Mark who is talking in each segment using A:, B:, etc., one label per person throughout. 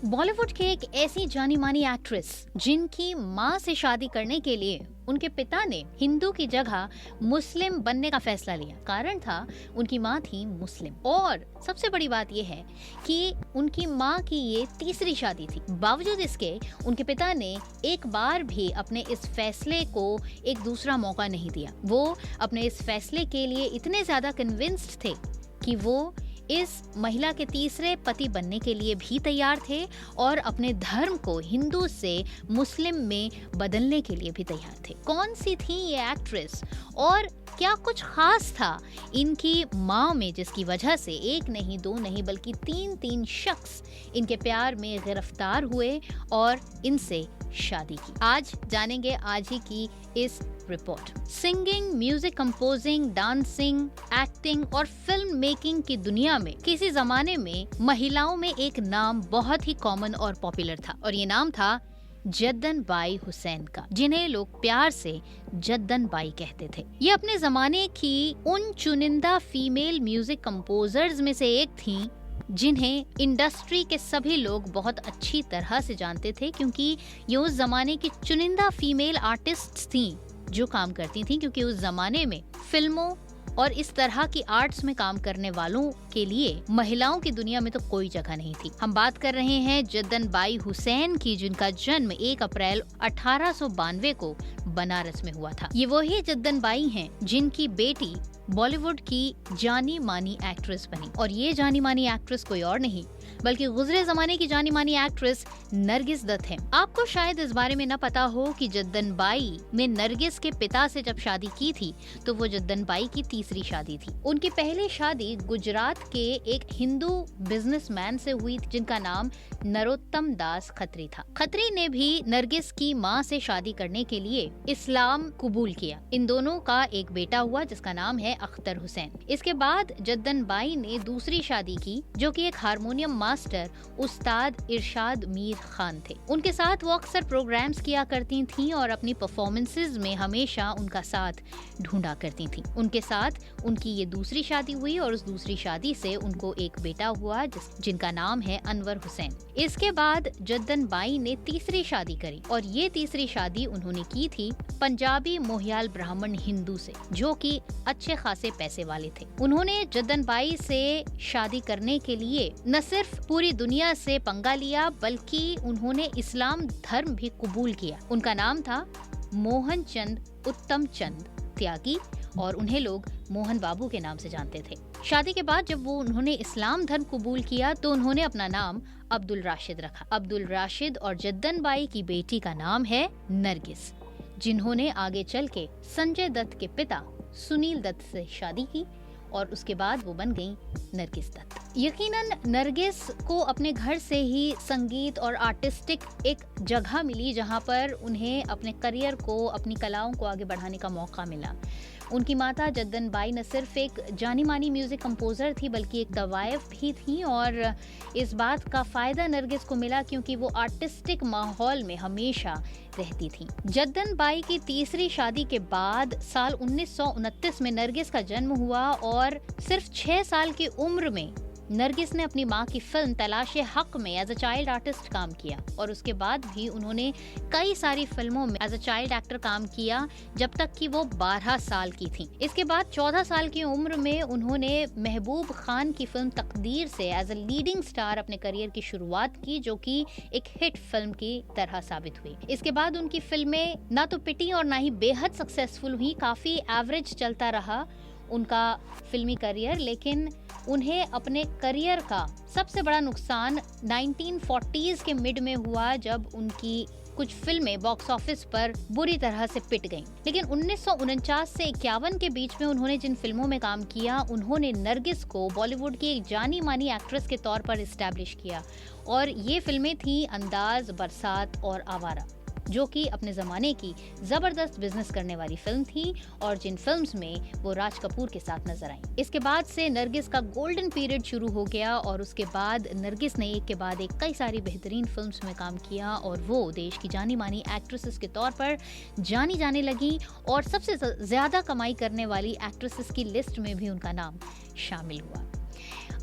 A: बॉलीवुड के एक ऐसी जानी मानी एक्ट्रेस जिनकी माँ से शादी करने के लिए उनके पिता ने हिंदू की जगह मुस्लिम बनने का फैसला लिया। कारण था उनकी माँ थी मुस्लिम, और सबसे बड़ी बात यह है कि उनकी माँ की ये तीसरी शादी थी। बावजूद इसके उनके पिता ने एक बार भी अपने इस फैसले को एक दूसरा मौका नहीं दिया। वो अपने इस फैसले के लिए इतने ज्यादा कन्विंस्ड थे कि वो इस महिला के तीसरे पति बनने के लिए भी तैयार थे और अपने धर्म को हिंदू से मुस्लिम में बदलने के लिए भी तैयार थे। कौन सी थी ये एक्ट्रेस और क्या कुछ खास था इनकी माँ में जिसकी वजह से एक नहीं दो नहीं बल्कि तीन शख्स इनके प्यार में गिरफ्तार हुए और इनसे शादी की। आज जानेंगे आज ही की इस report. Singing, music composing, dancing, acting और फिल्म मेकिंग की दुनिया में किसी जमाने में महिलाओं में एक नाम बहुत ही कॉमन और पॉपुलर था, और ये नाम था जद्दन बाई हुसैन का, जिन्हें लोग प्यार से जद्दन बाई कहते थे। ये अपने जमाने की उन चुनिंदा फीमेल म्यूजिक कंपोजर्स में से एक थीं जिन्हें इंडस्ट्री के सभी लोग बहुत अच्छी तरह से जानते थे, क्योंकि ये उस जमाने की चुनिंदा फीमेल आर्टिस्ट्स थीं जो काम करती थीं, क्योंकि उस जमाने में फिल्मों और इस तरह की आर्ट्स में काम करने वालों के लिए महिलाओं की दुनिया में तो कोई जगह नहीं थी। हम बात कर रहे हैं जद्दन बाई हुसैन की, जिनका जन्म 1 अप्रैल 1892 को बनारस में हुआ था। ये वही जद्दन बाई हैं जिनकी बेटी बॉलीवुड की जानी मानी एक्ट्रेस बनी, और ये जानी मानी एक्ट्रेस कोई और नहीं बल्कि गुजरे जमाने की जानी मानी एक्ट्रेस नरगिस दत्त है। आपको शायद इस बारे में न पता हो कि जद्दन बाई ने नरगिस के पिता से जब शादी की थी तो वो जद्दन बाई की तीसरी शादी थी। उनकी पहली शादी गुजरात के एक हिंदू बिजनेसमैन से हुई जिनका नाम नरोत्तम दास खत्री था। खत्री ने भी नरगिस की माँ से शादी करने के लिए इस्लाम कबूल किया। इन दोनों का एक बेटा हुआ जिसका नाम है अख्तर हुसैन। इसके बाद जद्दन बाई ने दूसरी शादी की जो कि एक हारमोनियम मास्टर उस्ताद इरशाद मीर खान थे। उनके साथ वो अक्सर प्रोग्राम्स किया करती थीं और अपनी परफॉर्मेंसेस में हमेशा उनका साथ ढूंढा करती थीं। उनके साथ उनकी ये दूसरी शादी हुई और उस दूसरी शादी से उनको एक बेटा हुआ जिनका नाम है अनवर हुसैन। इसके बाद जद्दन बाई ने तीसरी शादी करी, और ये तीसरी शादी उन्होंने की थी पंजाबी मोहियाल ब्राह्मण हिंदू से, जो कि अच्छे खासे पैसे वाले थे। उन्होंने जद्दन बाई से शादी करने के लिए न सिर्फ पूरी दुनिया से पंगा लिया बल्कि उन्होंने इस्लाम धर्म भी कबूल किया। उनका नाम था मोहन चंद उत्तम चंद त्यागी, और उन्हें लोग मोहन बाबू के नाम से जानते थे। शादी के बाद जब उन्होंने इस्लाम धर्म कबूल किया तो उन्होंने अपना नाम अब्दुल राशिद रखा। अब्दुल राशिद और जद्दन बाई की बेटी का नाम है नरगिस, जिन्होंने आगे चल के संजय दत्त के पिता सुनील दत्त से शादी की और उसके बाद वो बन गई नरगिस दत्त। यकीनन नरगिस को अपने घर से ही संगीत और आर्टिस्टिक एक जगह मिली जहां पर उन्हें अपने करियर को, अपनी कलाओं को आगे बढ़ाने का मौका मिला। उनकी माता जद्दन बाई न सिर्फ एक जानी मानी म्यूजिक कंपोजर थी बल्कि एक दवायफ भी थी, और इस बात का फायदा नरगिस को मिला क्योंकि वो आर्टिस्टिक माहौल में हमेशा रहती थी। जद्दन बाई की तीसरी शादी के बाद साल 1929 में नरगिस का जन्म हुआ, और सिर्फ 6 साल की उम्र में नरगिस ने अपनी माँ की फिल्म तलाशे हक में एज अ चाइल्ड आर्टिस्ट काम किया, और उसके बाद भी उन्होंने कई सारी फिल्मों में एज अ चाइल्ड एक्टर काम किया जब तक कि वो 12 साल की थी। इसके बाद 14 साल की उम्र में उन्होंने महबूब खान की फिल्म तकदीर से एज अ लीडिंग स्टार अपने करियर की शुरुआत की, जो कि एक हिट फिल्म की तरह साबित हुई। इसके बाद उनकी फिल्में ना तो पिटी और ना ही बेहद सक्सेसफुल हुई, काफी एवरेज चलता रहा उनका फिल्मी करियर, लेकिन उन्हें अपने करियर का सबसे बड़ा नुकसान 1940s के मिड में हुआ जब उनकी कुछ फिल्में बॉक्स ऑफिस पर बुरी तरह से पिट गईं। लेकिन 1949 से 51 के बीच में उन्होंने जिन फिल्मों में काम किया उन्होंने नरगिस को बॉलीवुड की एक जानी मानी एक्ट्रेस के तौर पर इस्टेब्लिश किया, और ये फिल्में थी अंदाज, बरसात और आवारा, जो कि अपने ज़माने की ज़बरदस्त बिजनेस करने वाली फिल्म थी और जिन फिल्म्स में वो राज कपूर के साथ नजर आई। इसके बाद से नरगिस का गोल्डन पीरियड शुरू हो गया, और उसके बाद नरगिस ने एक के बाद एक कई सारी बेहतरीन फिल्म्स में काम किया, और वो देश की जानी मानी एक्ट्रेसेस के तौर पर जानी जाने लगी, और सबसे ज़्यादा कमाई करने वाली एक्ट्रेसेस की लिस्ट में भी उनका नाम शामिल हुआ।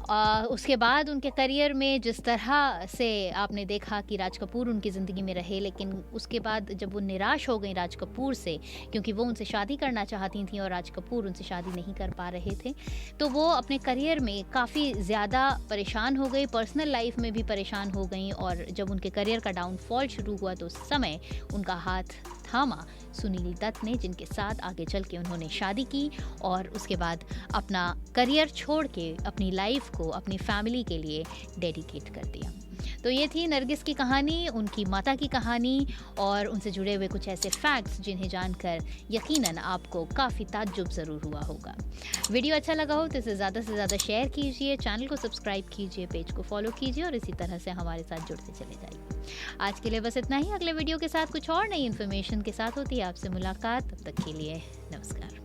A: उसके बाद उनके करियर में जिस तरह से आपने देखा कि राज कपूर उनकी ज़िंदगी में रहे, लेकिन उसके बाद जब वो निराश हो गई राज कपूर से, क्योंकि वो उनसे शादी करना चाहती थीं और राज कपूर उनसे शादी नहीं कर पा रहे थे, तो वो अपने करियर में काफ़ी ज़्यादा परेशान हो गई, पर्सनल लाइफ में भी परेशान हो गई। और जब उनके करियर का डाउनफॉल शुरू हुआ तो उस समय उनका हाथ थामा सुनील दत्त ने, जिनके साथ आगे चल के उन्होंने शादी की और उसके बाद अपना करियर छोड़ के अपनी लाइफ को अपनी फैमिली के लिए डेडिकेट कर दिया। तो ये थी नरगिस की कहानी, उनकी माता की कहानी और उनसे जुड़े हुए कुछ ऐसे फैक्ट्स जिन्हें जानकर यकीनन आपको काफ़ी ताज्जुब ज़रूर हुआ होगा। वीडियो अच्छा लगा हो तो इसे ज़्यादा से ज़्यादा शेयर कीजिए, चैनल को सब्सक्राइब कीजिए, पेज को फॉलो कीजिए और इसी तरह से हमारे साथ जुड़ते चले जाइए। आज के लिए बस इतना ही। अगले वीडियो के साथ कुछ और नई इन्फॉर्मेशन के साथ होती है आपसे मुलाकात। तब तक के लिए नमस्कार।